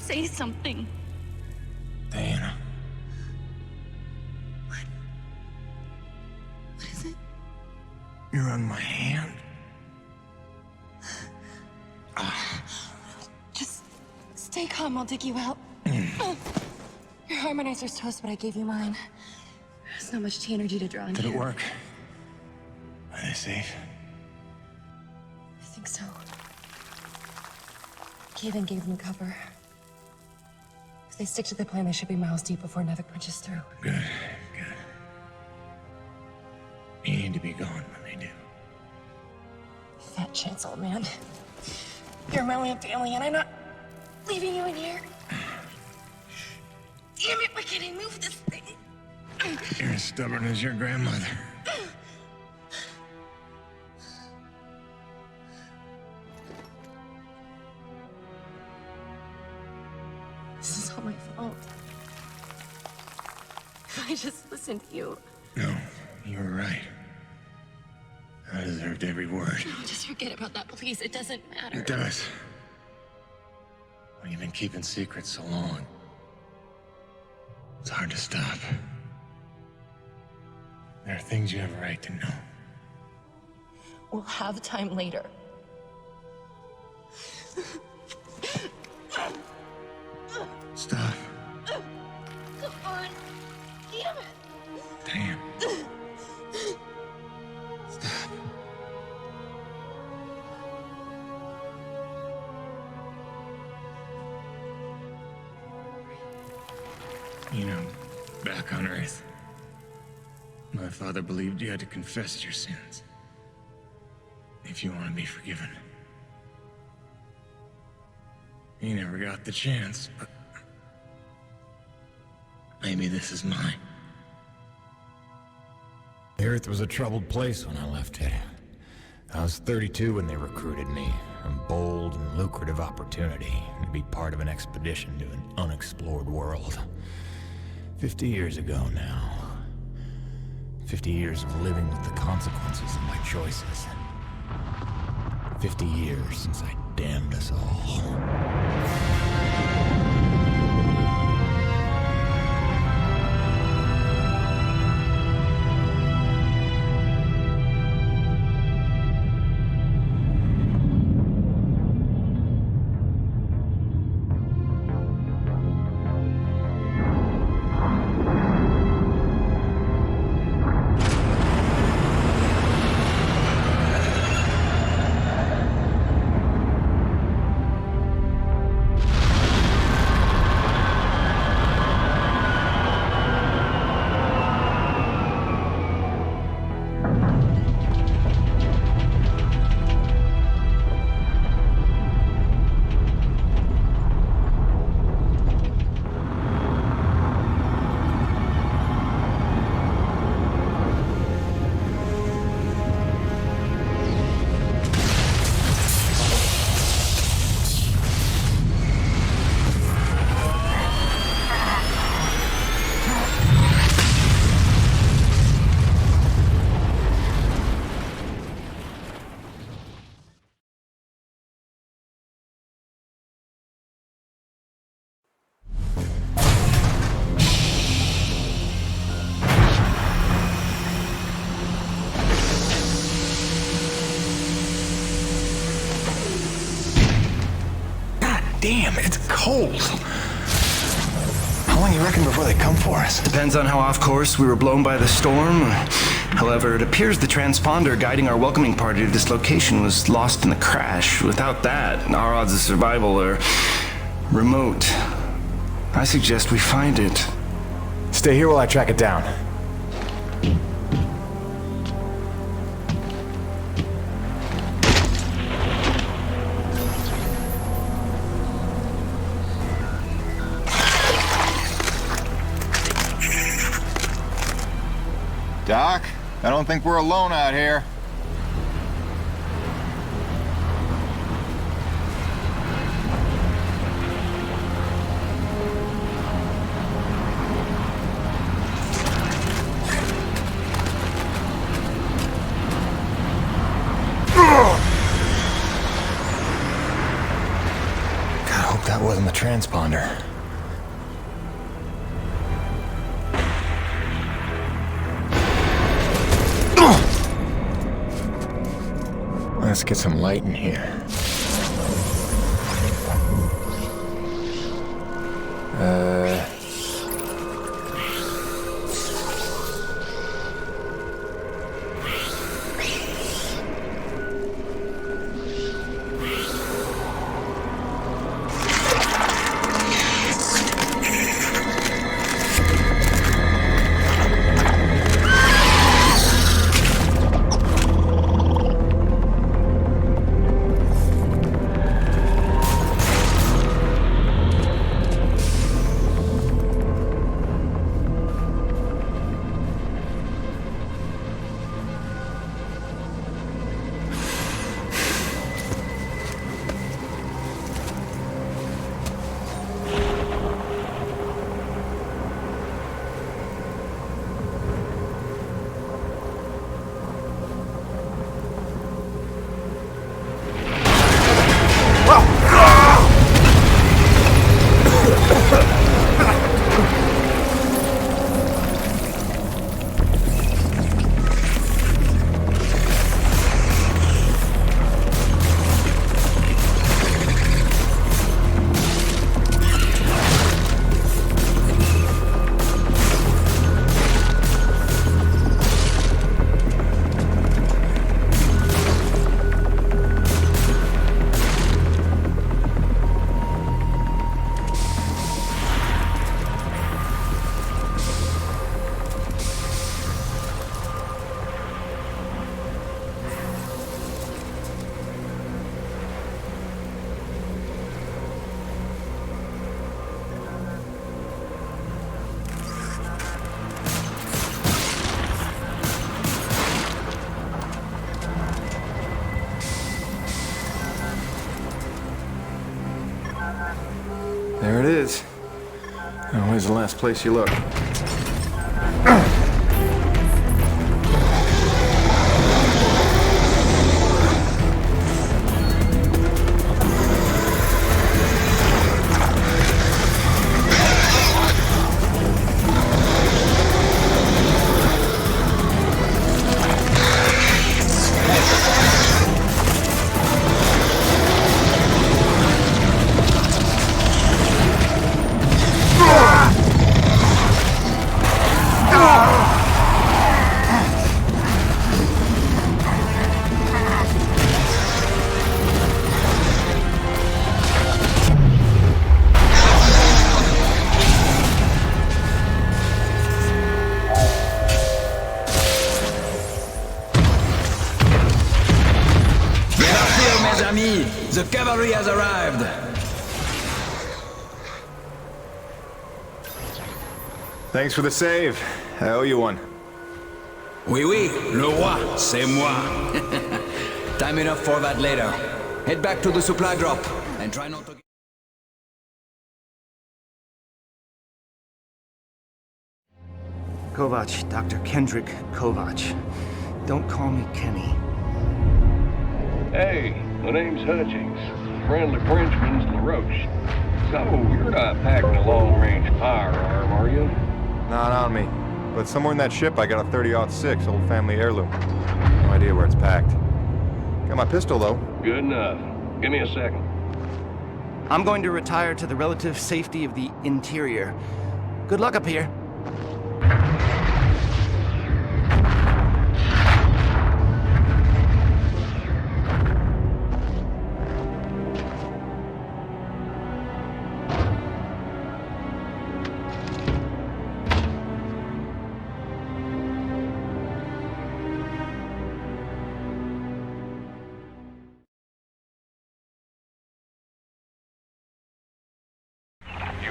Say something. Diana. What is it? You're on my hand. Just stay calm, I'll dig you out. Your harmonizer's toast, but I gave you mine. There's not much energy to draw on Did here. it work? Are they safe? I think so. E.D.N gave them cover. If they stick to the plan, they should be miles deep before Nevik punches through. Good, good. You need to be gone when they do. Fat chance, old man. You're my lamp alien. I'm not leaving you in here. Damn it, why can't I move this thing? You're as stubborn as your grandmother. This is all my fault. If I just listened to you. No, you were right. I deserved every word. No, just forget about that, please. It doesn't matter. It does. When you've been keeping secrets so long, it's hard to stop. There are things you have a right to know. We'll have time later. Stop. Come on. Damn it. Damn. Stop. You know, back on Earth, my father believed you had to confess your sins if you want to be forgiven. He never got the chance, but maybe this is mine. The Earth was a troubled place when I left it. I was 32 when they recruited me. A bold and lucrative opportunity to be part of an expedition to an unexplored world. 50 years ago now. 50 years of living with the consequences of my choices. 50 years since I damned us all. Damn, it's cold. How long you reckon before they come for us? Depends on how off course we were blown by the storm. However, it appears the transponder guiding our welcoming party to this location was lost in the crash. Without that, our odds of survival are remote. I suggest we find it. Stay here while I track it down. Doc, I don't think we're alone out here. God, I hope that wasn't the transponder. Let's get some light in here. There it is. Always the last place you look. The cavalry has arrived! Thanks for the save. I owe you one. Oui, oui, le roi, c'est moi. Time enough for that later. Head back to the supply drop, and try not to... Kovac, Dr. Kendrick Kovac. Don't call me Kenny. Hey, my name's Hutchings. Friendly Frenchman's LaRoche. So, you're not packing a long-range firearm, are you? Not on me. But somewhere in that ship I got a 30-06 old family heirloom. No idea where it's packed. Got my pistol, though. Good enough. Give me a second. I'm going to retire to the relative safety of the interior. Good luck up here.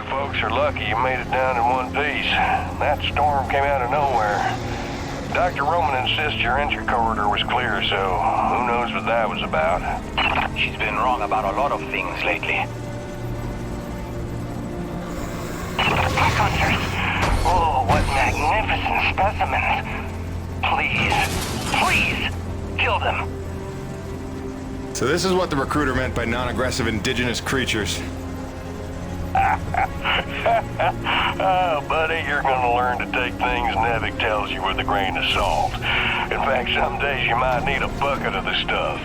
Folks are lucky you made it down in one piece. That storm came out of nowhere. Dr. Roman insists your entry corridor was clear, so who knows what that was about. She's been wrong about a lot of things lately. Pack hunters! Oh, what magnificent specimens! Please, kill them! So this is what the recruiter meant by non-aggressive indigenous creatures. Oh, buddy, you're gonna learn to take things Nevik tells you with a grain of salt. In fact, some days you might need a bucket of the stuff.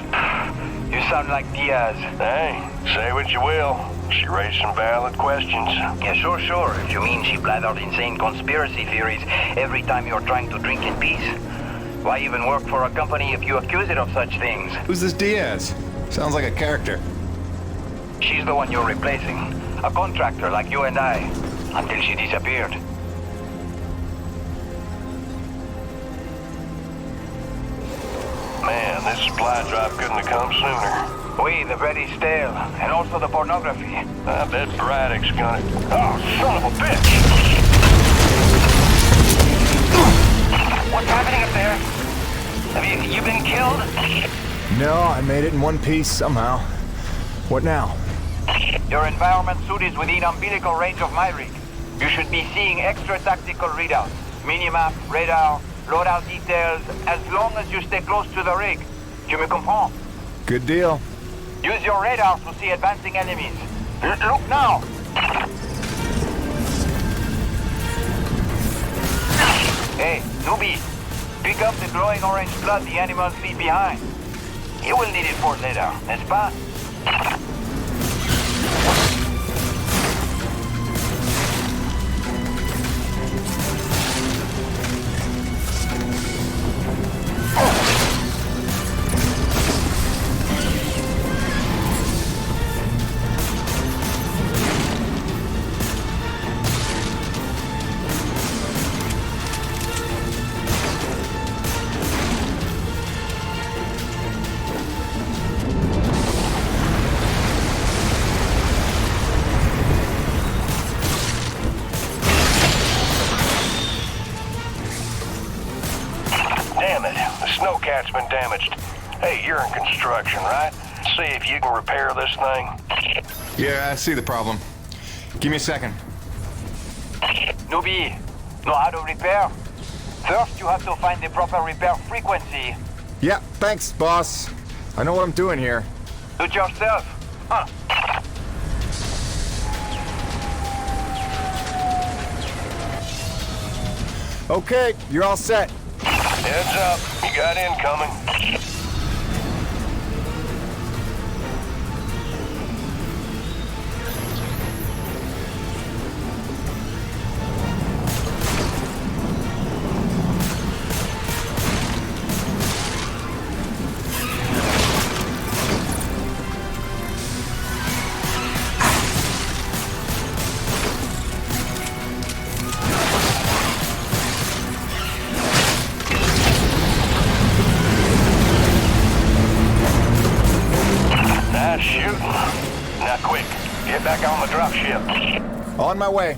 You sound like Diaz. Hey, say what you will. She raised some valid questions. Yeah, sure. If you mean she blathered insane conspiracy theories every time you're trying to drink in peace. Why even work for a company if you accuse it of such things? Who's this Diaz? Sounds like a character. She's the one you're replacing. A contractor like you and I. Until she disappeared. Man, this supply drop couldn't have come sooner. Oui, the bread is stale. And also the pornography. I bet Braddock's gonna... Oh, son of a bitch! What's happening up there? Have you been killed? No, I made it in one piece somehow. What now? Your environment suit is within umbilical range of my rig. You should be seeing extra tactical readouts. Minimap, radar, loadout details, as long as you stay close to the rig. Tu me comprends? Good deal. Use your radar to see advancing enemies. Look now! Hey, newbie. Pick up the glowing orange blood the animals leave behind. You will need it for later, n'est-ce pas? Damn it, the snowcat's been damaged. Hey, you're in construction, right? See if you can repair this thing. Yeah, I see the problem. Give me a second. Newbie, know how to repair? First, you have to find the proper repair frequency. Yeah, thanks, boss. I know what I'm doing here. Do it yourself. Huh. Okay, you're all set. Heads up, you got incoming. Nice shooting. Now quick, get back on the dropship. On my way.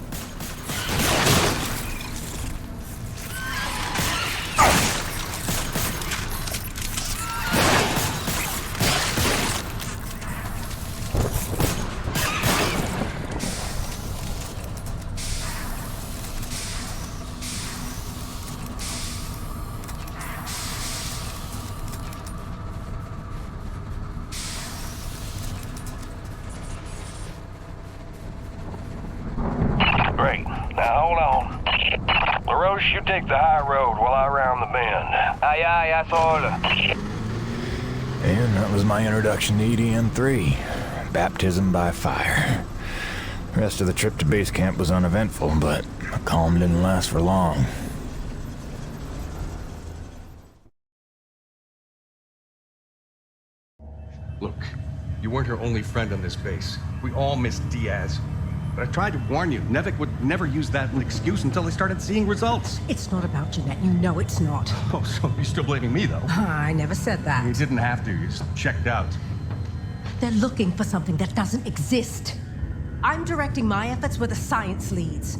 Great. Now hold on. LaRoche, you take the high road while I round the bend. Aye, aye, asshole. And that was my introduction to E.D.N. 3. Baptism by fire. The rest of the trip to base camp was uneventful, but the calm didn't last for long. Look, you weren't her only friend on this base. We all miss Diaz. But I tried to warn you. Nevik would never use that as an excuse until they started seeing results. It's not about Jeanette. You know it's not. Oh, so you're still blaming me, though? I never said that. You didn't have to. You just checked out. They're looking for something that doesn't exist. I'm directing my efforts where the science leads.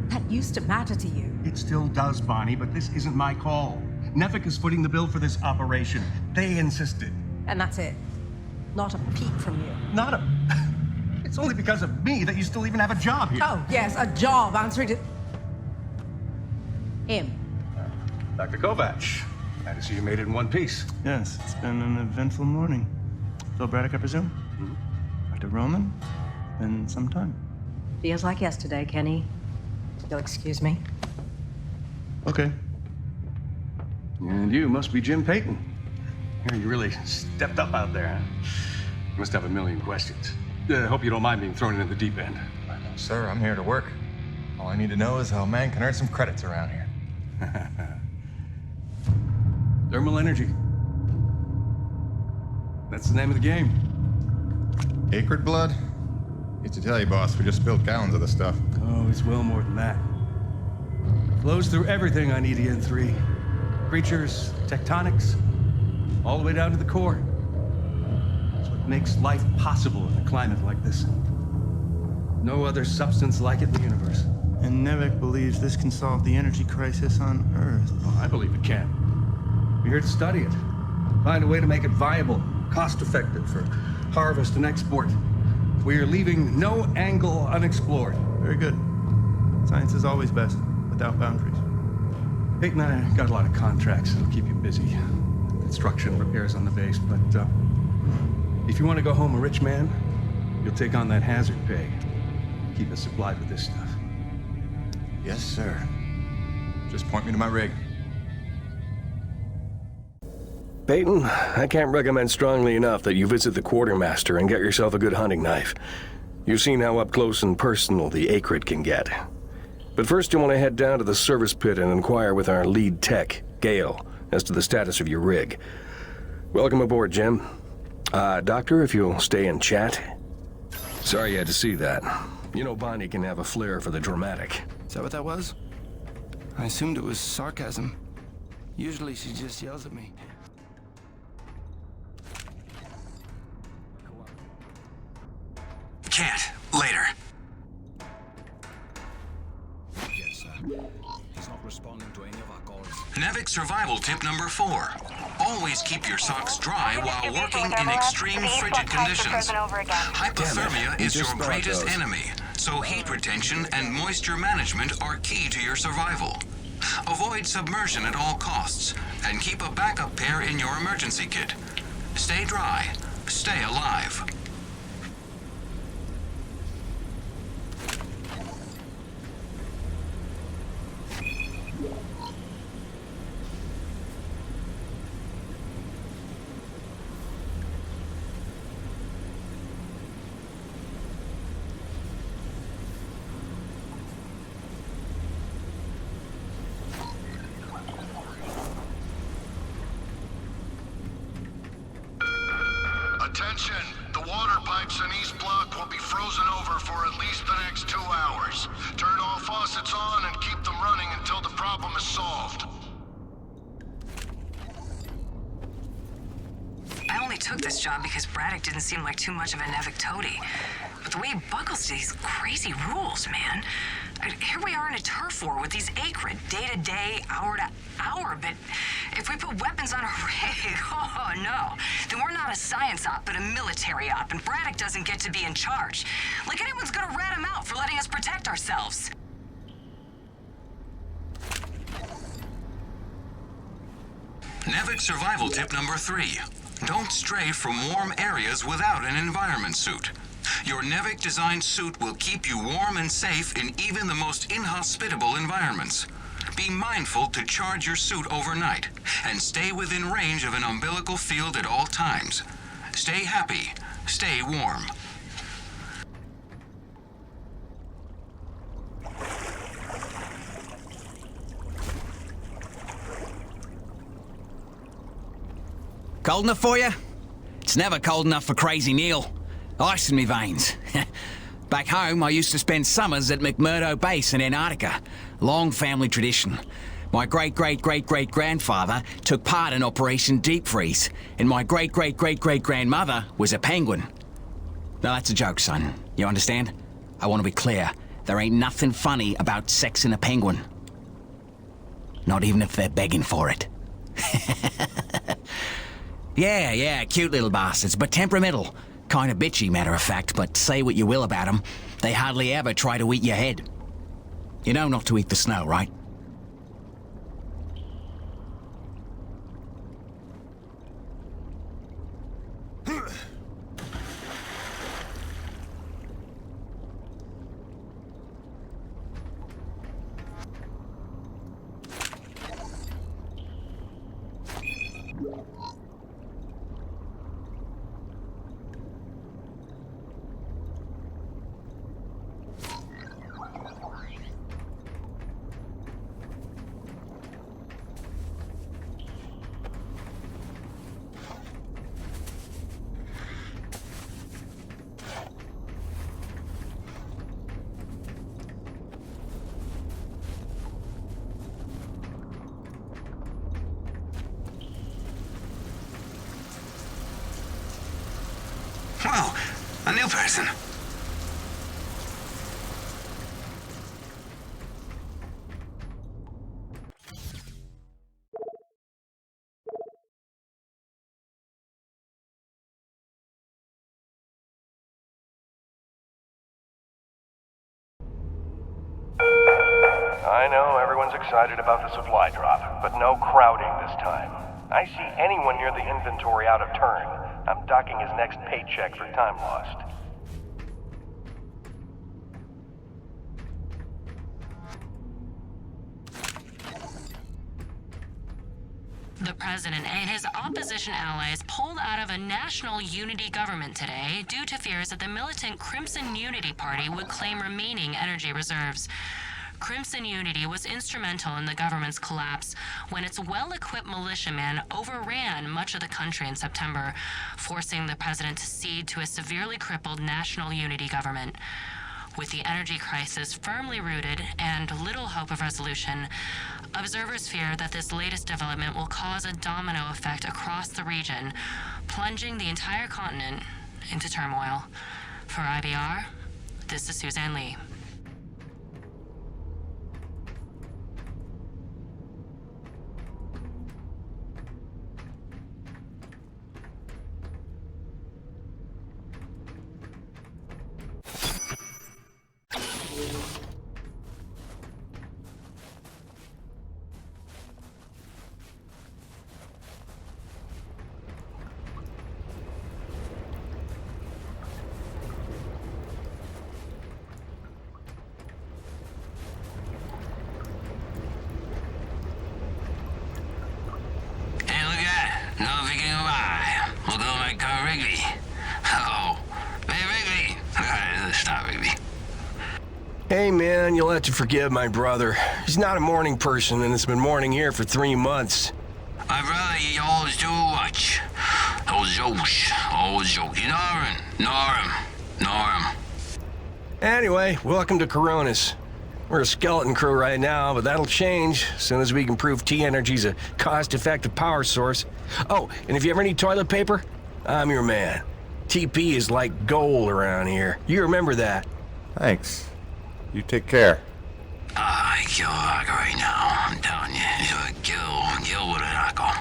That used to matter to you. It still does, Bonnie, but this isn't my call. Nevik is footing the bill for this operation. They insisted. And that's it. Not a peep from you. Not a... It's only because of me that you still even have a job here. Oh, yes, a job answering to... him. Dr. Kovac, glad to see you made it in one piece. Yes, it's been an eventful morning. Phil Braddock, I presume? Dr. Roman? Been some time. Feels like yesterday, Kenny. You'll excuse me. Okay. And you must be Jim Payton. You really stepped up out there, huh? You must have a million questions. Hope you don't mind being thrown into the deep end. Sir, I'm here to work. All I need to know is how a man can earn some credits around here. Thermal energy. That's the name of the game. Acrid blood? Hate to tell you, boss, we just spilled gallons of the stuff. Oh, it's well more than that. It flows through everything on E.D.N. 3. Creatures, tectonics, all the way down to the core. It's what makes life possible in a climate like this. No other substance like it in the universe. And Nevik believes this can solve the energy crisis on Earth. Oh, I believe it can. We're here to study it. Find a way to make it viable, cost-effective for harvest and export. We are leaving no angle unexplored. Very good. Science is always best, without boundaries. Peyton and I got a lot of contracts that'll keep you busy. Construction, repairs on the base, but if you want to go home a rich man, you'll take on that hazard pay. Keep us supplied with this stuff. Yes, sir. Just point me to my rig. Peyton, I can't recommend strongly enough that you visit the quartermaster and get yourself a good hunting knife. You've seen how up close and personal the acrid can get. But first you want to head down to the service pit and inquire with our lead tech, Gale, as to the status of your rig. Welcome aboard, Jim. Doctor, if you'll stay and chat. Sorry you had to see that. You know Bonnie can have a flair for the dramatic. Is that what that was? I assumed it was sarcasm. Usually she just yells at me. Can't. Later. Yes, sir. He's not responding to any of our calls. Nevik survival tip number 4. Always keep your socks dry while working in extreme frigid conditions. Hypothermia is your greatest enemy, so heat retention and moisture management are key to your survival. Avoid submersion at all costs, and keep a backup pair in your emergency kit. Stay dry. Stay alive. Attention! The water pipes in East Block will be frozen over for at least the next 2 hours. Turn all faucets on and keep them running until the problem is solved. I only took this job because Braddock didn't seem like too much of a Nevik toady. But the way he buckles to these crazy rules, man. Here we are in a turf war with these acrid, day to day, hour to hour, but if we put weapons on a rig, oh no, then we're not a science op, but a military op, and Braddock doesn't get to be in charge. Like anyone's gonna rat him out for letting us protect ourselves. Nevik survival tip number 3. Don't stray from warm areas without an environment suit. Your Nevik-designed suit will keep you warm and safe in even the most inhospitable environments. Be mindful to charge your suit overnight, and stay within range of an umbilical field at all times. Stay happy. Stay warm. Cold enough for you? It's never cold enough for Crazy Neil. Ice in me veins. Back home, I used to spend summers at McMurdo Base in Antarctica. Long family tradition. My great-great-great-great-grandfather took part in Operation Deep Freeze, and my great-great-great-great-grandmother was a penguin. Now that's a joke, son. You understand? I want to be clear. There ain't nothing funny about sexing a penguin. Not even if they're begging for it. Yeah, cute little bastards, but temperamental. Kind of bitchy, matter of fact, but say what you will about them, they hardly ever try to eat your head. You know not to eat the snow, right? A new person. I know everyone's excited about the supply drop, but no crowding this time. I see anyone near the inventory out of turn. I'm docking his next paycheck for time lost. The president and his opposition allies pulled out of a national unity government today due to fears that the militant Crimson Unity Party would claim remaining energy reserves. Crimson Unity was instrumental in the government's collapse when its well-equipped militiamen overran much of the country in September, forcing the president to cede to a severely crippled national unity government. With the energy crisis firmly rooted and little hope of resolution, observers fear that this latest development will cause a domino effect across the region, plunging the entire continent into turmoil. For IBR, this is Suzanne Lee. Hey man, you'll have to forgive my brother. He's not a morning person and it's been morning here for 3 months. My brother, he always do much. Always joke. Norm. Anyway, welcome to Coronis. We're a skeleton crew right now, but that'll change as soon as we can prove T-Energy's a cost-effective power source. Oh, and if you ever need toilet paper, I'm your man. TP is like gold around here. You remember that. Thanks. You take care. I kill a rocker right now, I'm telling you. Kill with a rocker.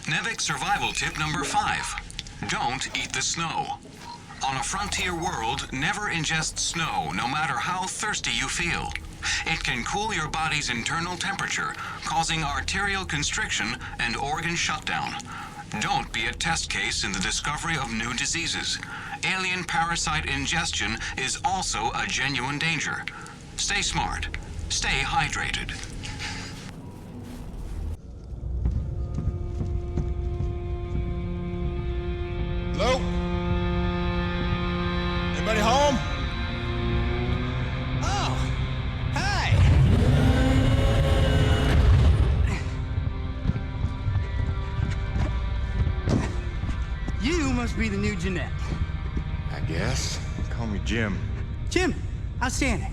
Nevik survival tip number 5. Don't eat the snow. On a frontier world, never ingest snow, no matter how thirsty you feel. It can cool your body's internal temperature, causing arterial constriction and organ shutdown. Don't be a test case in the discovery of new diseases. Alien parasite ingestion is also a genuine danger. Stay smart. Stay hydrated. Hello? Anybody home? Oh, hi. You must be the new Jeanette. I guess. Call me Jim. Jim, outstanding.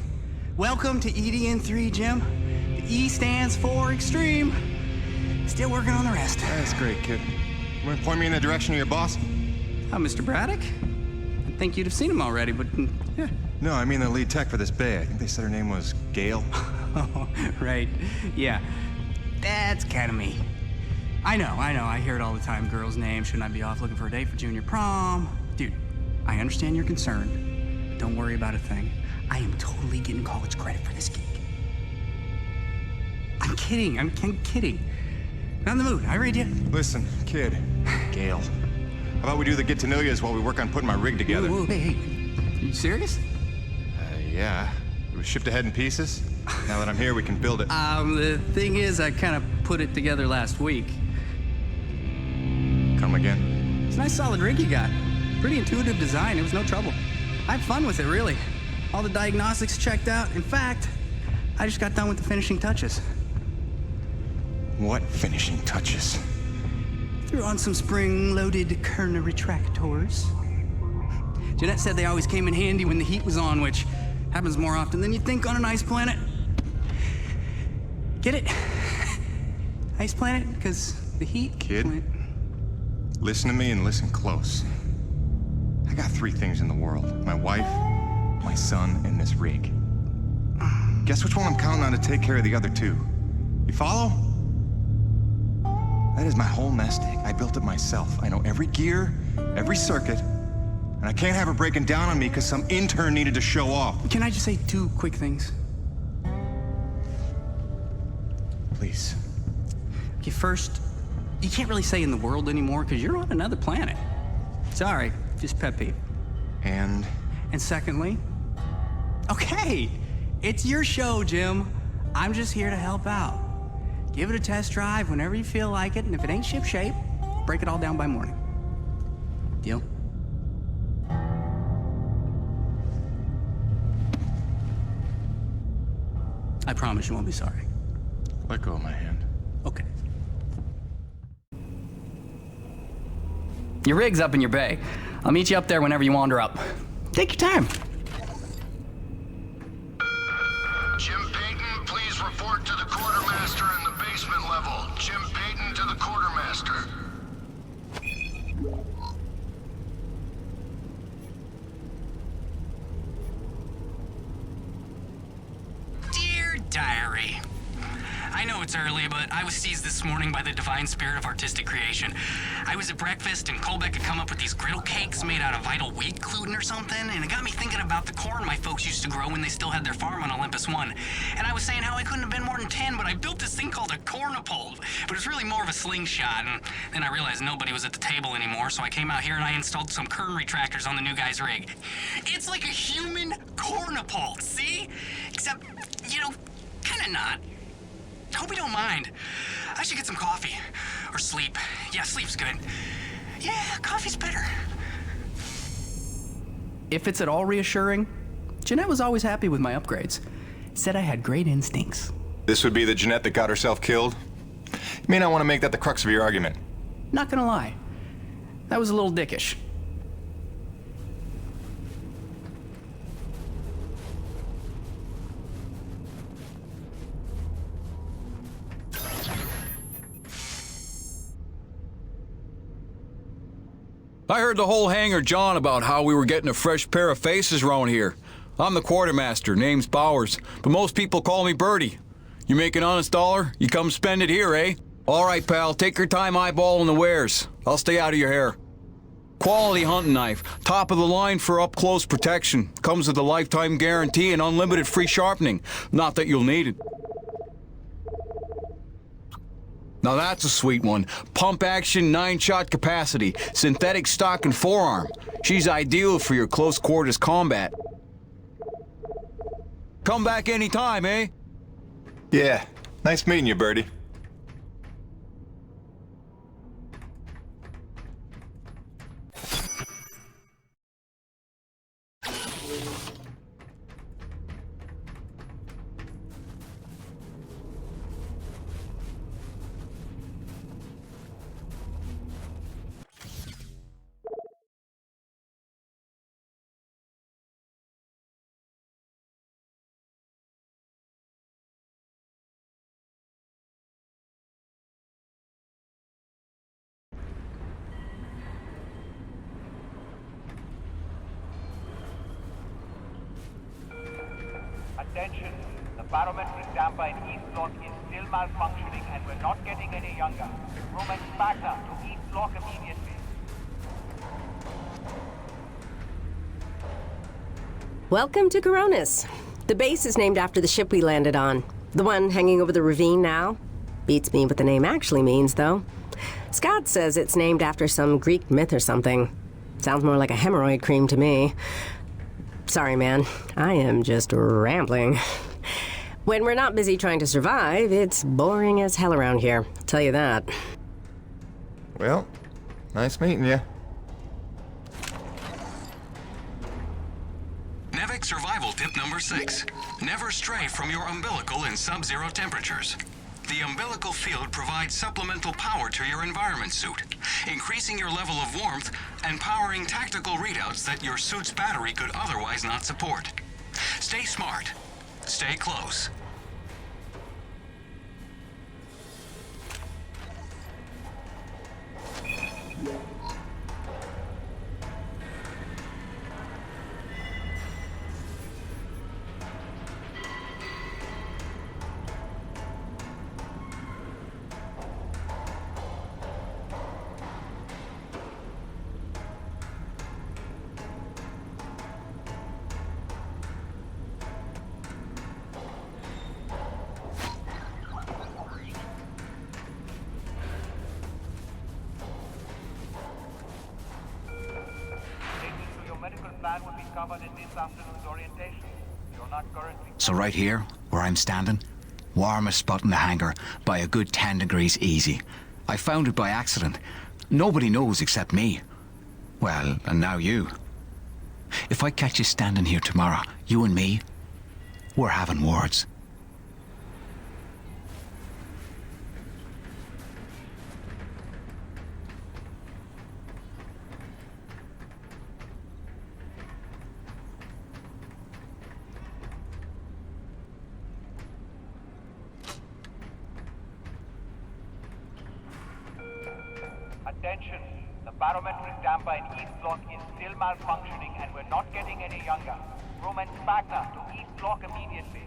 Welcome to E.D.N. 3, Jim. The E stands for extreme. Still working on the rest. That's great, kid. You want to point me in the direction of your boss? Mr. Braddock? I think you'd have seen him already, but yeah. No, I mean the lead tech for this bay. I think they said her name was Gail. Oh, right. Yeah. That's kind of me. I know. I hear it all the time. Girl's name. Shouldn't I be off looking for a date for junior prom? Dude, I understand you're concerned. Don't worry about a thing. I am totally getting college credit for this gig. I'm kidding. I'm kidding. Not in the mood. I read you. Listen, kid. Gail. How about we do the get-to-know-yous while we work on putting my rig together? Whoa, hey. You serious? Yeah. It was shipped ahead in pieces. Now that I'm here, we can build it. The thing is, I kind of put it together last week. Come again? It's a nice solid rig you got. Pretty intuitive design. It was no trouble. I had fun with it, really. All the diagnostics checked out. In fact, I just got done with the finishing touches. What finishing touches? Threw on some spring-loaded Kerner retractors. Jeanette said they always came in handy when the heat was on, which happens more often than you'd think on an ice planet. Get it? Ice planet? Because the heat... Kid, listen to me and listen close. I got 3 things in the world. My wife, my son, and this rig. Guess which one I'm counting on to take care of the other 2? You follow? That is my whole nest egg. I built it myself. I know every gear, every circuit, and I can't have her breaking down on me because some intern needed to show off. Can I just say 2 quick things? Please. Okay, first, you can't really say in the world anymore because you're on another planet. Sorry, just pet peeve. And secondly, okay, it's your show, Jim. I'm just here to help out. Give it a test drive whenever you feel like it, and if it ain't ship-shape, break it all down by morning. Deal? I promise you won't be sorry. Let go of my hand. Okay. Your rig's up in your bay. I'll meet you up there whenever you wander up. Take your time. Jim Payton, please report to the quartermaster in the basement level. Jim Payton to the quartermaster. Dear Diary, I know it's early, but I was seized this morning by the divine spirit of artistic creation. I was at breakfast, and Colbeck had come up with these griddle cakes made out of vital wheat gluten or something, and it got me thinking about the corn my folks used to grow when they still had their farm on Olympus 1. And I was saying how I couldn't have been more than 10, but I built this thing called a cornipole, but it's really more of a slingshot, and then I realized nobody was at the table anymore, so I came out here and I installed some Kern retractors on the new guy's rig. It's like a human cornipole, see? Except, you know, kinda not. Hope you don't mind. I should get some coffee. Or sleep. Yeah, sleep's good. Yeah, coffee's better. If it's at all reassuring, Jeanette was always happy with my upgrades. Said I had great instincts. This would be the Jeanette that got herself killed? You may not want to make that the crux of your argument. Not gonna lie. That was a little dickish. I heard the whole hangar John about how we were getting a fresh pair of faces around here. I'm the quartermaster, name's Bowers, but most people call me Birdie. You make an honest dollar, you come spend it here, eh? All right, pal, take your time eyeballing the wares. I'll stay out of your hair. Quality hunting knife, top of the line for up-close protection. Comes with a lifetime guarantee and unlimited free sharpening. Not that you'll need it. Now that's a sweet one. Pump action, 9-shot capacity, synthetic stock and forearm. She's ideal for your close quarters combat. Come back anytime, eh? Yeah, nice meeting you, Birdie. Attention, the barometric damper in East Lock is still malfunctioning and we're not getting any younger. Crewmen Spagna to East Lock immediately. Welcome to Coronis. The base is named after the ship we landed on. The one hanging over the ravine now. Beats me what the name actually means, though. Scott says it's named after some Greek myth or something. Sounds more like a hemorrhoid cream to me. Sorry, man. I am just rambling. When we're not busy trying to survive, it's boring as hell around here. I'll tell you that. Well, nice meeting you. tip number 6. Never stray from your umbilical in sub-zero temperatures. The umbilical field provides supplemental power to your environment suit, increasing your level of warmth and powering tactical readouts that your suit's battery could otherwise not support. Stay smart. Stay close. So right here, where I'm standing, warmest spot in the hangar by a good 10 degrees easy. I found it by accident. Nobody knows except me. Well, and now you. If I catch you standing here tomorrow, you and me, we're having words. Attention, the barometric damper in East Block is still malfunctioning and we're not getting any younger. Room and Spagna to East Block immediately.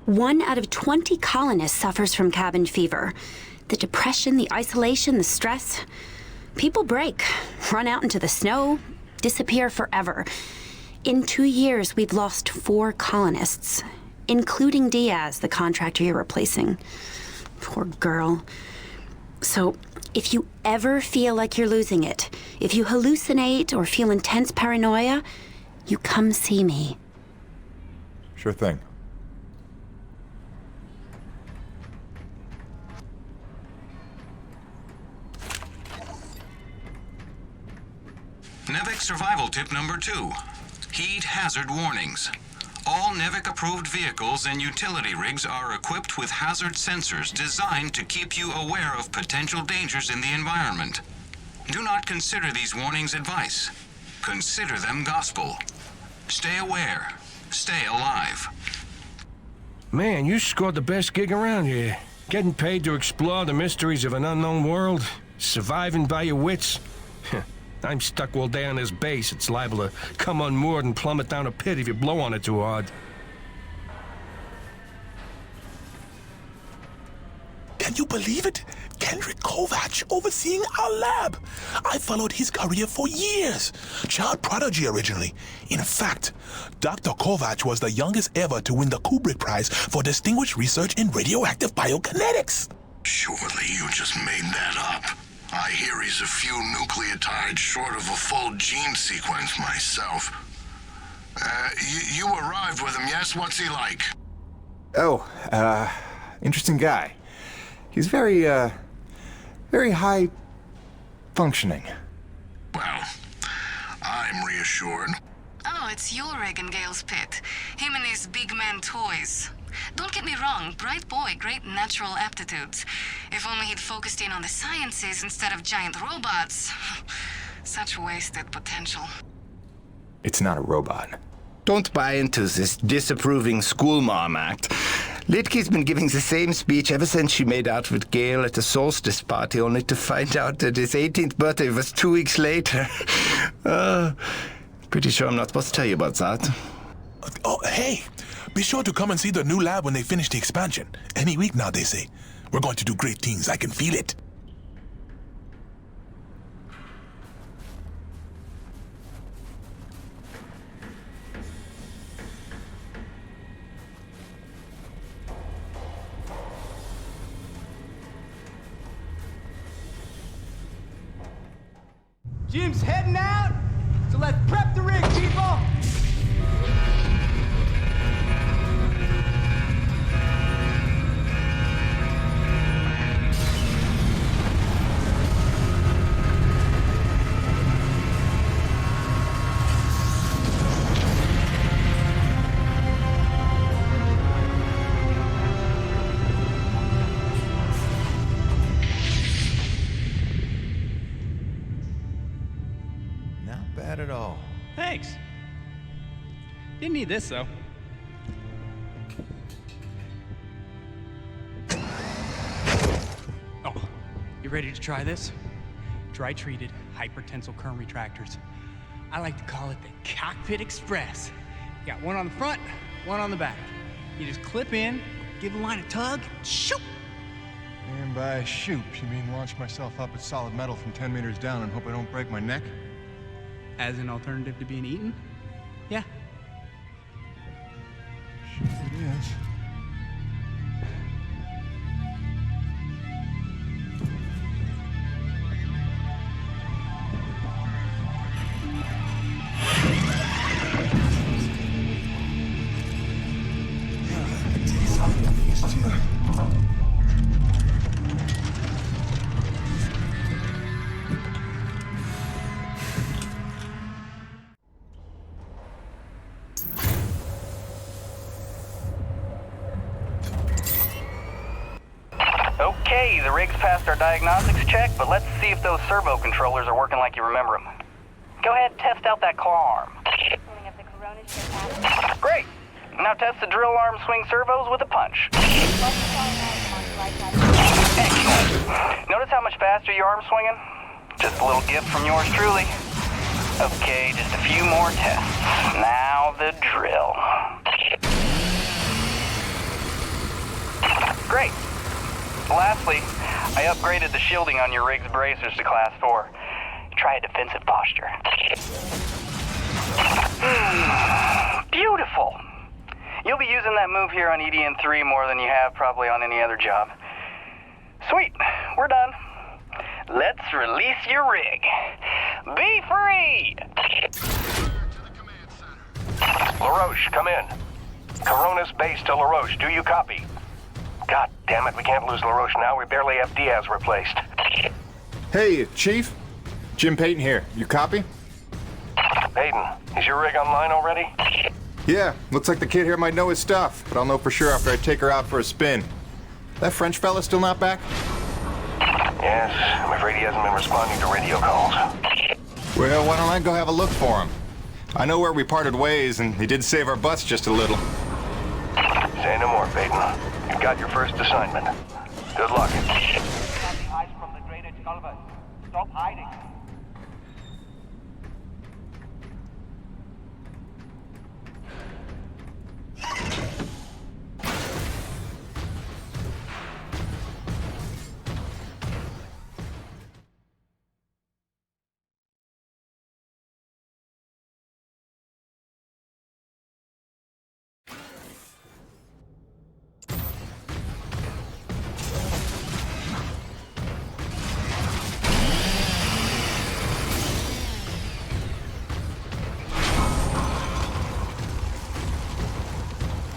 One out of 20 colonists suffers from cabin fever. The depression, the isolation, the stress. People break, run out into the snow, disappear forever. In 2 years, we've lost 4 colonists, including Diaz, the contractor you're replacing. Poor girl. So, if you ever feel like you're losing it, if you hallucinate or feel intense paranoia, you come see me. Sure thing. NEVIC survival tip number 2. Heed hazard warnings. All NEVIC-approved vehicles and utility rigs are equipped with hazard sensors designed to keep you aware of potential dangers in the environment. Do not consider these warnings advice. Consider them gospel. Stay aware. Stay alive. Man, you scored the best gig around here. Getting paid to explore the mysteries of an unknown world. Surviving by your wits. I'm stuck all day on this base. It's liable to come unmoored and plummet down a pit if you blow on it too hard. Can you believe it? Kendrick Kovac overseeing our lab. I followed his career for years. Child prodigy originally. In fact, Dr. Kovac was the youngest ever to win the Kubrick Prize for distinguished research in radioactive biokinetics. Surely you just made that up. I hear he's a few nucleotides short of a full gene sequence myself. You arrived with him, yes? What's he like? Oh, interesting guy. He's very high functioning. Well, I'm reassured. Oh, it's Ulrich and Gale's pit. Him and his big man toys. Don't get me wrong, bright boy, great natural aptitudes. If only he'd focused in on the sciences instead of giant robots. Such wasted potential. It's not a robot. Don't buy into this disapproving school mom act. Litke's been giving the same speech ever since she made out with Gale at the solstice party, only to find out that his 18th birthday was 2 weeks later. Pretty sure I'm not supposed to tell you about that. Oh, hey! Be sure to come and see the new lab when they finish the expansion. Any week now, they say. We're going to do great things. I can feel it. Jim's heading out, so let's prep the rig, people! Not bad at all. Thanks. Didn't need this, though. Oh, you ready to try this? Dry-treated hypertensile current retractors. I like to call it the Cockpit Express. You got one on the front, one on the back. You just clip in, give the line a tug, shoot! And by shoot, you mean launch myself up at solid metal from 10 meters down and hope I don't break my neck? As an alternative to being eaten? Yeah. Shoot it is. Okay, the rig's passed our diagnostics check, but let's see if those servo controllers are working like you remember them. Go ahead and test out that claw arm. Great. Now test the drill arm swing servos with a punch. Excellent. Notice how much faster your arm's swinging? Just a little gift from yours truly. Okay, just a few more tests. Now the drill. Great. Lastly, I upgraded the shielding on your rig's bracers to Class 4. Try a defensive posture. Beautiful. You'll be using that move here on E.D.N. 3 more than you have probably on any other job. Sweet, we're done. Let's release your rig. Be free! LaRoche, come in. Coronis base to LaRoche. Do you copy? God damn it, we can't lose LaRoche now. We barely have Diaz replaced. Hey, Chief. Jim Payton here. You copy? Payton, is your rig online already? Yeah, looks like the kid here might know his stuff, but I'll know for sure after I take her out for a spin. That French fella still not back? Yes, I'm afraid he hasn't been responding to radio calls. Well, why don't I go have a look for him? I know where we parted ways, and he did save our butts just a little. Say no more, Payton. You've got your first assignment. Good luck. Ice from the drainage culvert. Stop hiding.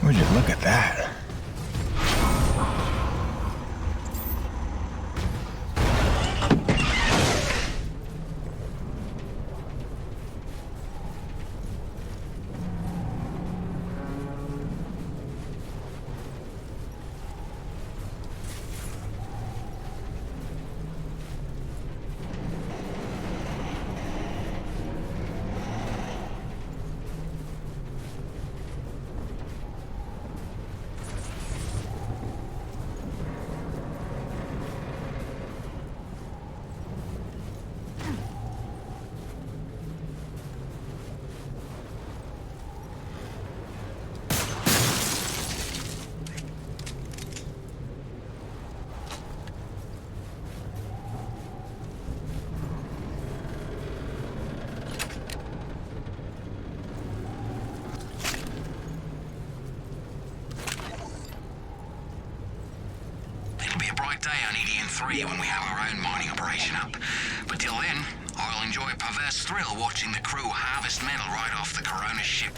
Would you look at that? perfect day on E.D.N. 3 when we have our own mining operation up. But till then, I'll enjoy a perverse thrill watching the crew harvest metal right off the Corona ship.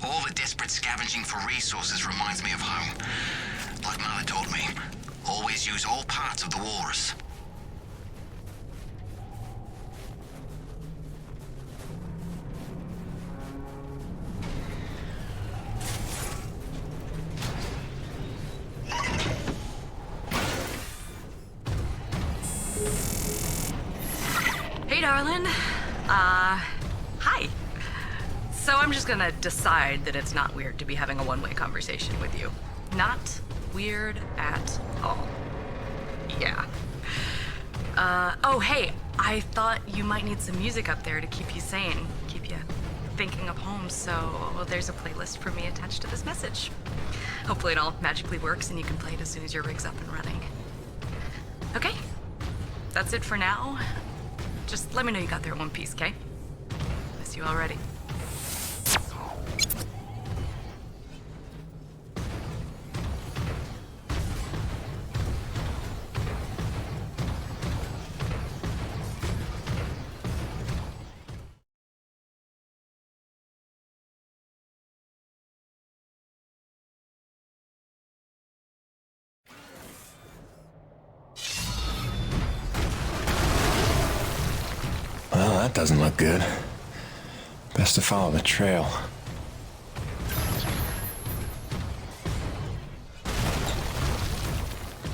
All the desperate scavenging for resources reminds me of home. Like Mother taught me, always use all parts of the walrus. Hey, darling. Hi. So I'm just gonna decide that it's not weird to be having a one-way conversation with you. Not weird at all. Yeah. Oh, hey, I thought you might need some music up there to keep you sane, keep you thinking of home, so there's a playlist for me attached to this message. Hopefully it all magically works and you can play it as soon as your rig's up and running. Okay, that's it for now. Just let me know you got there in one piece, okay? Miss you already. Well, that doesn't look good. Best to follow the trail.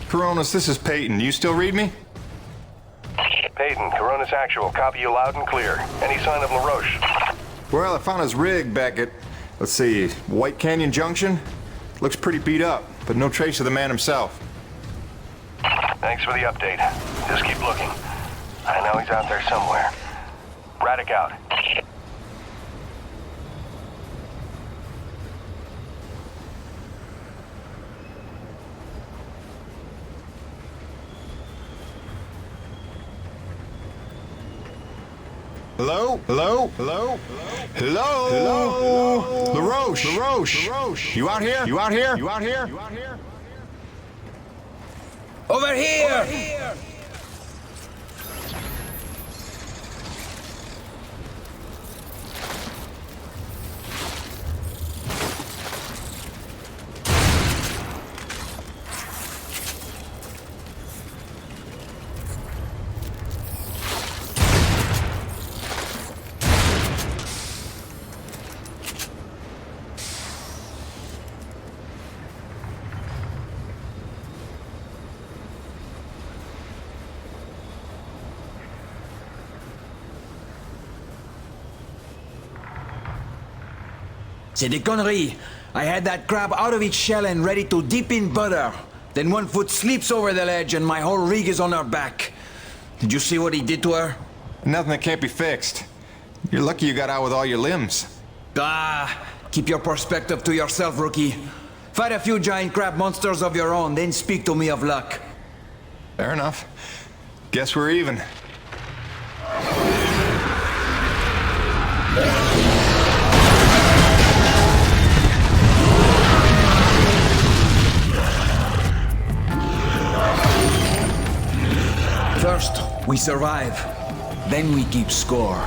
Coronas, this is Peyton. You still read me? Peyton, Coronas Actual. Copy you loud and clear. Any sign of LaRoche? Well, I found his rig back at, let's see, White Canyon Junction. Looks pretty beat up, but no trace of the man himself. Thanks for the update. Just keep looking. I know he's out there somewhere. Braddock out. Hello? Hello? Hello? Hello? Hello? LaRoche? LaRoche? You out here? You out here? You out here? You out here? Over here! C'est des conneries. I had that crab out of its shell and ready to dip in butter. Then one foot slips over the ledge and my whole rig is on her back. Did you see what he did to her? Nothing that can't be fixed. You're lucky you got out with all your limbs. Ah, keep your perspective to yourself, rookie. Fight a few giant crab monsters of your own, then speak to me of luck. Fair enough. Guess we're even. First, we survive. Then we keep score.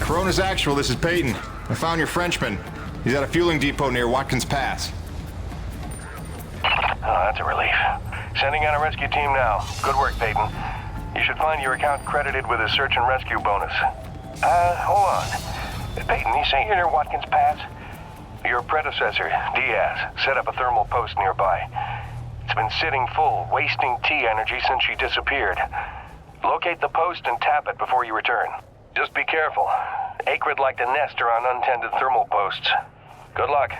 Corona's Actual, this is Peyton. I found your Frenchman. He's at a fueling depot near Watkins Pass. Oh, that's a relief. Sending out a rescue team now. Good work, Peyton. You should find your account credited with a search and rescue bonus. Hold on. Peyton, you say you're near Watkins Pass? Your predecessor, Diaz, set up a thermal post nearby. It's been sitting full, wasting T energy since she disappeared. Locate the post and tap it before you return. Just be careful. Acrid like to nest around untended thermal posts. Good luck.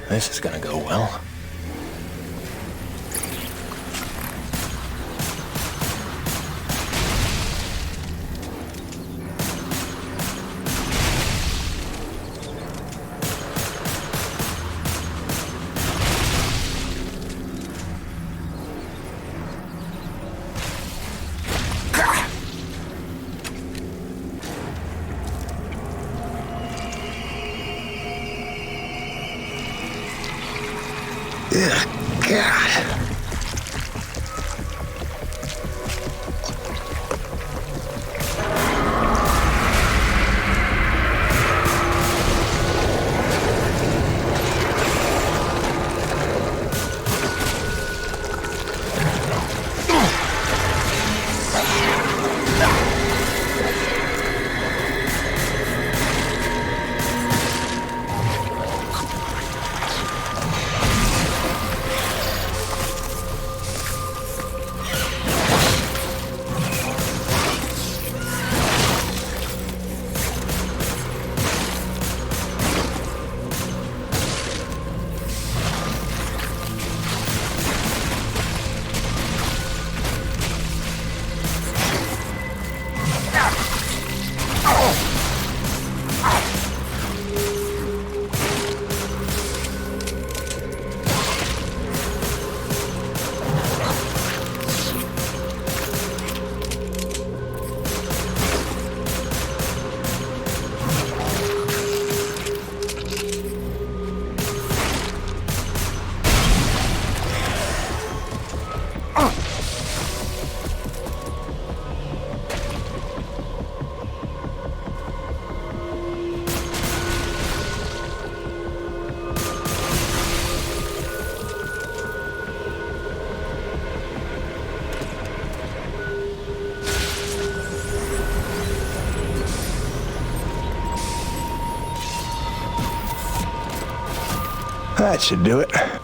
This is gonna go well. Ugh, God. That should do it. I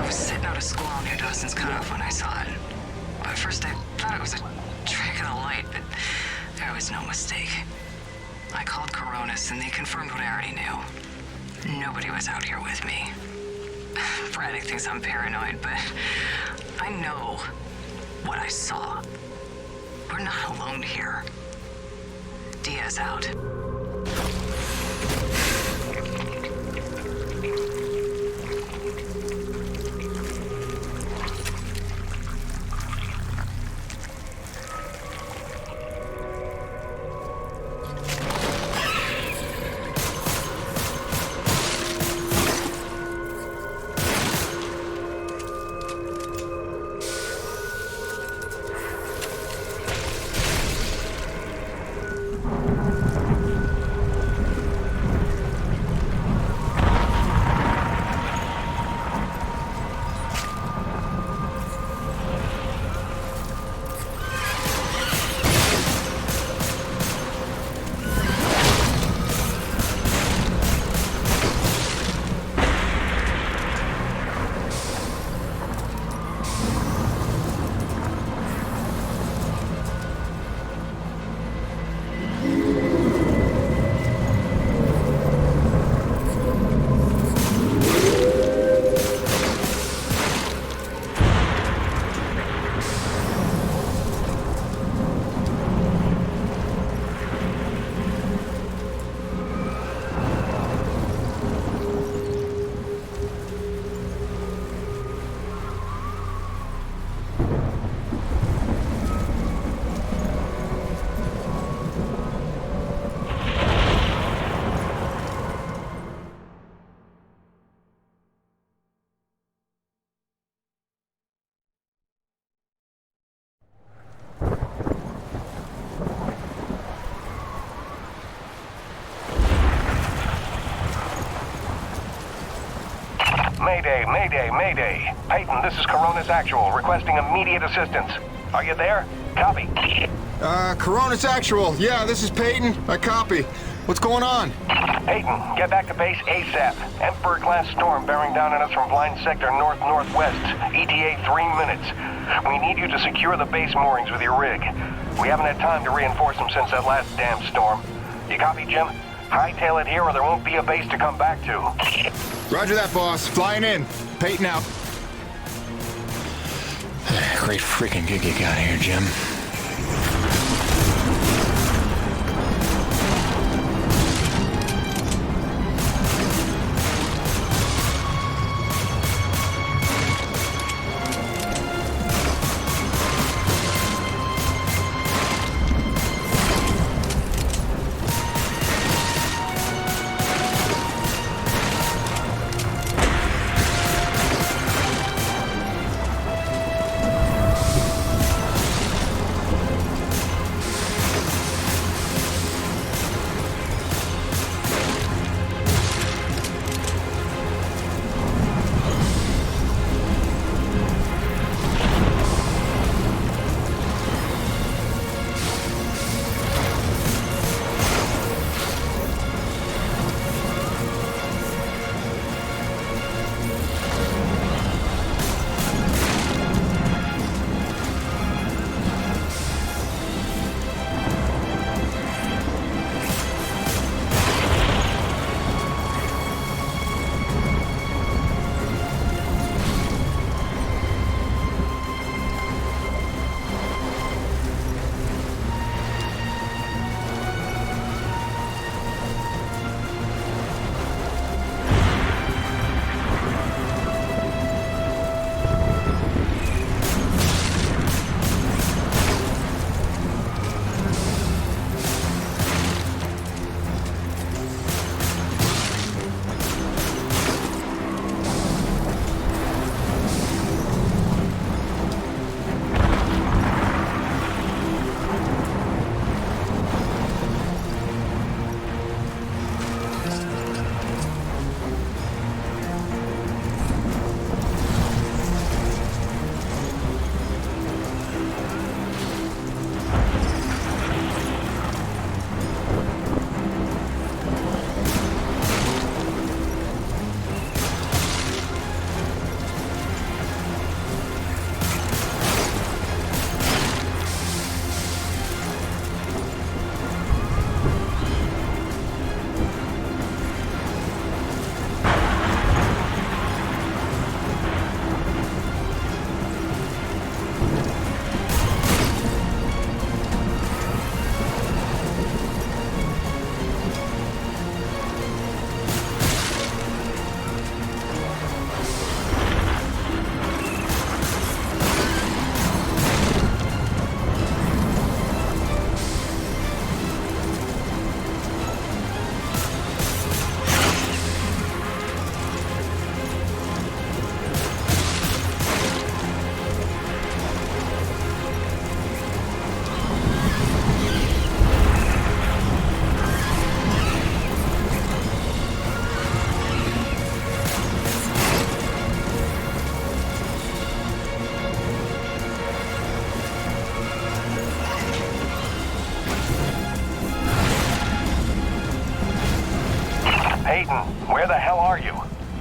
was sitting out a squall near Dawson's Cutoff when I saw it. At first I thought it was a trick of the light, but there was no mistake. I called Coronis and they confirmed what I already knew. Nobody was out here with me. Braddock thinks I'm paranoid, but I know what I saw. We're not alone here. Diaz out. Mayday, mayday, mayday. Peyton, this is Coronis Actual, requesting immediate assistance. Are you there? Copy. Coronis Actual. Yeah, this is Peyton. I copy. What's going on? Peyton, get back to base ASAP. Emperor-class storm bearing down on us from blind sector north-northwest. ETA 3 minutes. We need you to secure the base moorings with your rig. We haven't had time to reinforce them since that last damn storm. You copy, Jim? Hightail it here or there won't be a base to come back to. Roger that, boss. Flying in. Peyton out. Great freaking gig you got here, Jim. are you?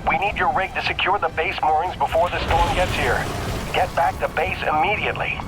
We need your rig to secure the base moorings before the storm gets here. Get back to base immediately.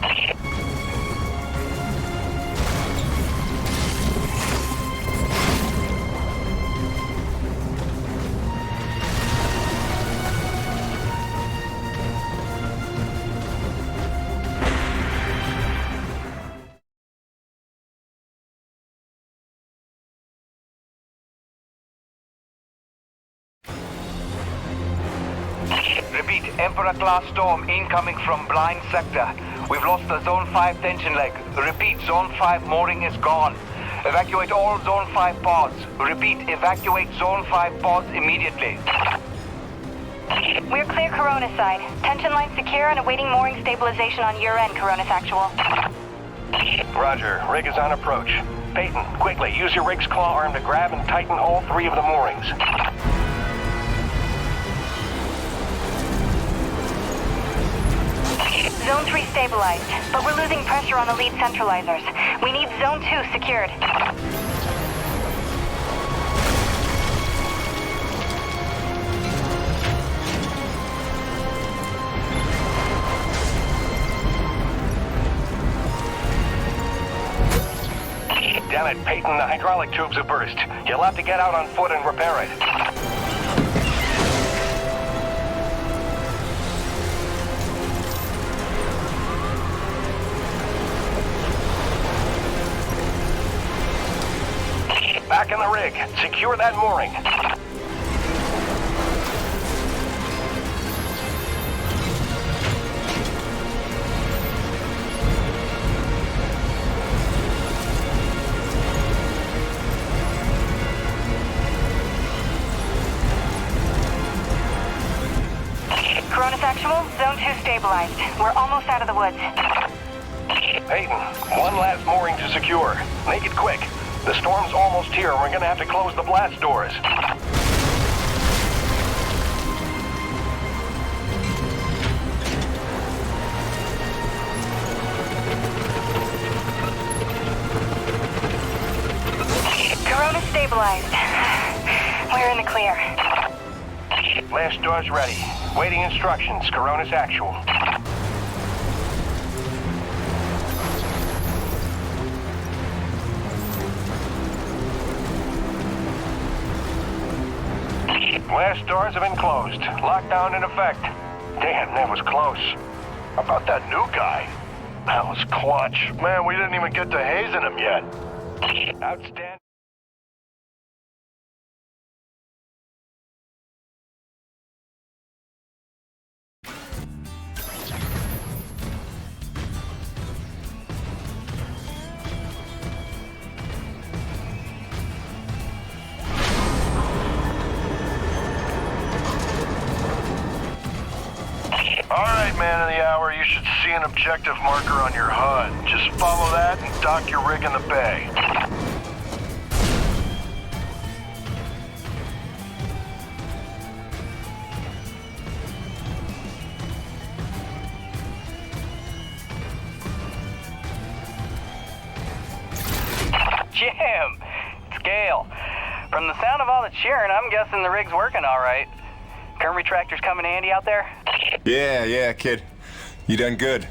Repeat, Emperor-class storm incoming from blind sector. We've lost the Zone 5 tension leg. Repeat, Zone 5 mooring is gone. Evacuate all Zone 5 pods. Repeat, evacuate Zone 5 pods immediately. We're clear Coronis side. Tension line secure and awaiting mooring stabilization on your end, Coronis actual. Roger, rig is on approach. Peyton, quickly, use your rig's claw arm to grab and tighten all 3 of the moorings. Zone 3 stabilized, but we're losing pressure on the lead centralizers. We need Zone 2 secured. Damn it, Peyton, the hydraulic tubes have burst. You'll have to get out on foot and repair it. Back in the rig. Secure that mooring. Coronis actual, Zone 2 stabilized. We're almost out of the woods. Peyton, one last mooring to secure. Make it quick. The storm's almost here. We're gonna have to close the blast doors. Corona stabilized. We're in the clear. Blast doors ready. Waiting instructions. Coronis actual. Blast doors have been closed. Lockdown in effect. Damn, that was close. How about that new guy? That was clutch. Man, we didn't even get to hazing him yet. Outstanding. Alright, man of the hour, you should see an objective marker on your HUD. Just follow that and dock your rig in the bay. Jim! It's Gale. From the sound of all the cheering, I'm guessing the rig's working all right. Current retractors coming handy out there? Yeah, kid. You done good.